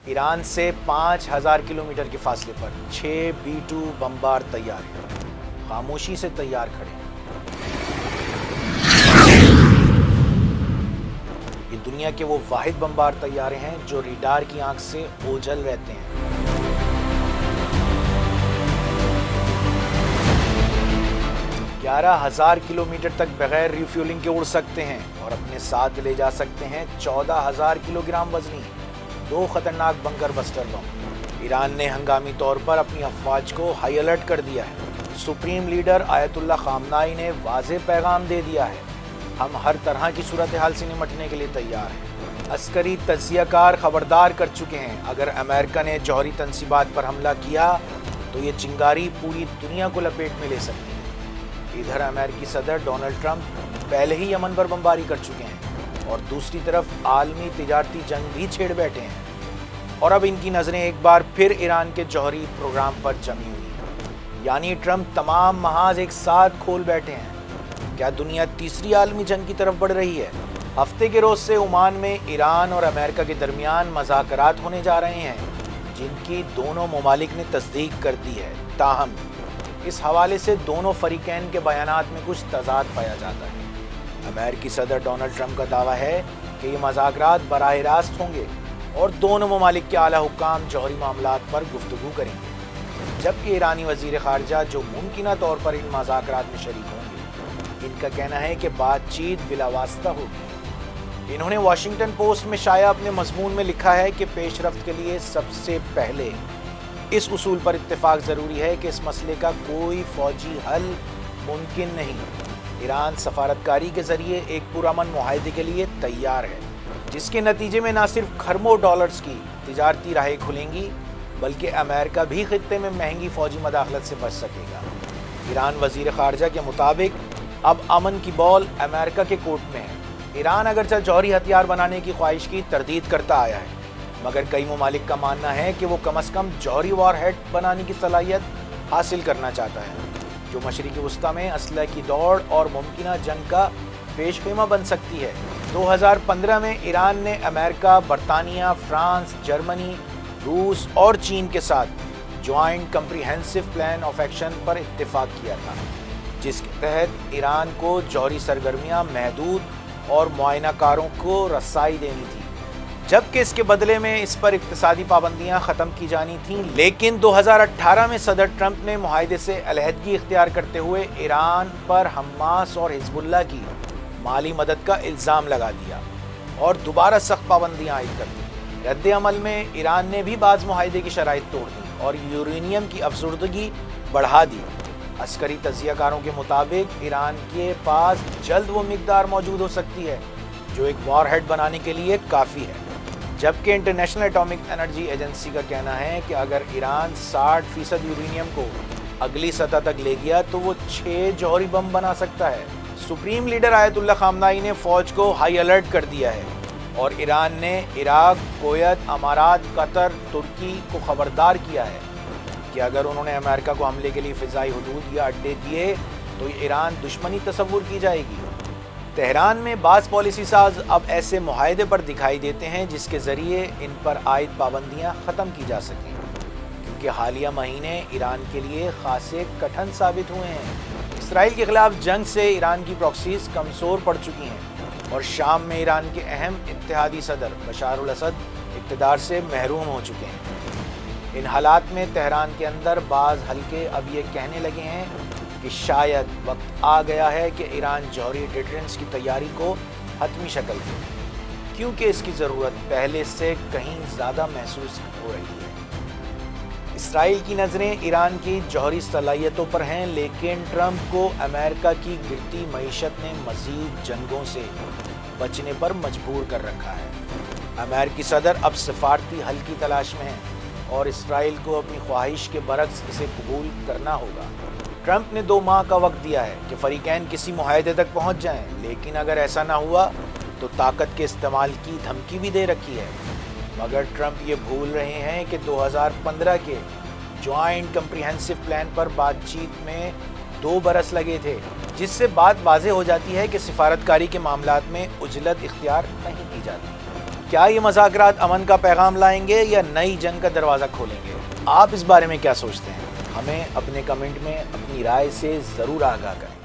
ایران سے 5000 کلومیٹر کے فاصلے پر 6 B-2 بمبار تیار ہیں، خاموشی سے تیار کھڑے ہیں۔ یہ دنیا کے وہ واحد بمبار طیارے ہیں جو ریڈار کی آنکھ سے اوجھل رہتے ہیں۔ 11,000 کلومیٹر تک بغیر ریفیولنگ کے اڑ سکتے ہیں اور اپنے ساتھ لے جا سکتے ہیں 14,000 کلو گرام وزنی 2 خطرناک بنکر بسٹر بم۔ ایران نے ہنگامی طور پر اپنی افواج کو ہائی الرٹ کر دیا ہے۔ سپریم لیڈر آیت اللہ خامنائی نے واضح پیغام دے دیا ہے، ہم ہر طرح کی صورتحال سے نمٹنے کے لیے تیار ہیں۔ عسکری تجزیہ کار خبردار کر چکے ہیں، اگر امریکہ نے جوہری تنصیبات پر حملہ کیا تو یہ چنگاری پوری دنیا کو لپیٹ میں لے سکتی ہے۔ ادھر امریکی صدر ڈونلڈ ٹرمپ پہلے ہی یمن پر بمباری کر چکے ہیں اور دوسری طرف عالمی تجارتی جنگ بھی چھیڑ بیٹھے ہیں، اور اب ان کی نظریں ایک بار پھر ایران کے جوہری پروگرام پر جمی ہوئی ہیں، یعنی ٹرمپ تمام محاذ ایک ساتھ کھول بیٹھے ہیں۔ کیا دنیا تیسری عالمی جنگ کی طرف بڑھ رہی ہے؟ ہفتے کے روز سے عمان میں ایران اور امریکہ کے درمیان مذاکرات ہونے جا رہے ہیں، جن کی دونوں ممالک نے تصدیق کر دی ہے۔ تاہم اس حوالے سے دونوں فریقین کے بیانات میں کچھ تضاد پایا جاتا ہے۔ امریکی صدر ڈونلڈ ٹرمپ کا دعویٰ ہے کہ یہ مذاکرات براہ راست ہوں گے اور دونوں ممالک کے اعلیٰ حکام جوہری معاملات پر گفتگو کریں گے، جبکہ ایرانی وزیر خارجہ جو ممکنہ طور پر ان مذاکرات میں شریک ہوں گے، ان کا کہنا ہے کہ بات چیت بلا واسطہ ہوگی۔ انہوں نے واشنگٹن پوسٹ میں شائع اپنے مضمون میں لکھا ہے کہ پیش رفت کے لیے سب سے پہلے اس اصول پر اتفاق ضروری ہے کہ اس مسئلے کا کوئی فوجی حل ممکن نہیں۔ ایران سفارتکاری کے ذریعے ایک پرامن معاہدے کے لیے تیار ہے، جس کے نتیجے میں نہ صرف کھربوں ڈالرز کی تجارتی راہیں کھلیں گی بلکہ امریکہ بھی خطے میں مہنگی فوجی مداخلت سے بچ سکے گا۔ ایران وزیر خارجہ کے مطابق اب امن کی بال امریکہ کے کورٹ میں ہے۔ ایران اگرچہ جوہری ہتھیار بنانے کی خواہش کی تردید کرتا آیا ہے، مگر کئی ممالک کا ماننا ہے کہ وہ کم از کم جوہری وار ہیڈ بنانے کی صلاحیت حاصل کرنا چاہتا ہے، جو مشرقی وسطیٰ میں اسلحے کی دوڑ اور ممکنہ جنگ کا پیش خیمہ بن سکتی ہے۔ 2015 میں ایران نے امریکہ، برطانیہ، فرانس، جرمنی، روس اور چین کے ساتھ joint comprehensive plan of action پر اتفاق کیا تھا، جس کے تحت ایران کو جوہری سرگرمیاں محدود اور معائنہ کاروں کو رسائی دینی تھی، جبکہ اس کے بدلے میں اس پر اقتصادی پابندیاں ختم کی جانی تھیں۔ لیکن 2018 میں صدر ٹرمپ نے معاہدے سے علیحدگی اختیار کرتے ہوئے ایران پر حماس اور حزب اللہ کی مالی مدد کا الزام لگا دیا اور دوبارہ سخت پابندیاں عائد کر دیں۔ رد عمل میں ایران نے بھی بعض معاہدے کی شرائط توڑ دی اور یورینیم کی افزودگی بڑھا دی۔ عسکری تجزیہ کاروں کے مطابق ایران کے پاس جلد وہ مقدار موجود ہو سکتی ہے جو ایک وار ہیڈ بنانے کے لیے کافی ہے، جبکہ انٹرنیشنل ایٹامک انرجی ایجنسی کا کہنا ہے کہ اگر ایران 60% یورینیم کو اگلی سطح تک لے گیا تو وہ 6 جوہری بم بنا سکتا ہے۔ سپریم لیڈر آیت اللہ خامنائی نے فوج کو ہائی الرٹ کر دیا ہے اور ایران نے عراق، کویت، امارات، قطر، ترکی کو خبردار کیا ہے کہ اگر انہوں نے امریکہ کو حملے کے لیے فضائی حدود یا اڈے دیے تو ایران دشمنی تصور کی جائے گی۔ تہران میں بعض پالیسی ساز اب ایسے معاہدے پر دکھائی دیتے ہیں جس کے ذریعے ان پر عائد پابندیاں ختم کی جا سکیں، کیونکہ حالیہ مہینے ایران کے لیے خاصے کٹھن ثابت ہوئے ہیں۔ اسرائیل کے خلاف جنگ سے ایران کی پراکسیز کمزور پڑ چکی ہیں اور شام میں ایران کے اہم اتحادی صدر بشار الاسد اقتدار سے محروم ہو چکے ہیں۔ ان حالات میں تہران کے اندر بعض حلقے اب یہ کہنے لگے ہیں کہ شاید وقت آ گیا ہے کہ ایران جوہری ڈیٹرنس کی تیاری کو حتمی شکل دے، کیونکہ اس کی ضرورت پہلے سے کہیں زیادہ محسوس ہو رہی ہے۔ اسرائیل کی نظریں ایران کی جوہری صلاحیتوں پر ہیں، لیکن ٹرمپ کو امریکہ کی گرتی معیشت نے مزید جنگوں سے بچنے پر مجبور کر رکھا ہے۔ امریکی صدر اب سفارتی حل کی تلاش میں ہیں اور اسرائیل کو اپنی خواہش کے برعکس اسے قبول کرنا ہوگا۔ ٹرمپ نے 2 ماہ کا وقت دیا ہے کہ فریقین کسی معاہدے تک پہنچ جائیں، لیکن اگر ایسا نہ ہوا تو طاقت کے استعمال کی دھمکی بھی دے رکھی ہے۔ مگر ٹرمپ یہ بھول رہے ہیں کہ 2015 کے جوائنٹ کمپریہنسو پلان پر بات چیت میں 2 برس لگے تھے، جس سے بات واضح ہو جاتی ہے کہ سفارتکاری کے معاملات میں عجلت اختیار نہیں کی جاتی۔ کیا یہ مذاکرات امن کا پیغام لائیں گے یا نئی جنگ کا دروازہ کھولیں گے؟ آپ اس بارے میں کیا سوچتے ہیں؟ ہمیں اپنے کمنٹ میں اپنی رائے سے ضرور آگاہ کریں۔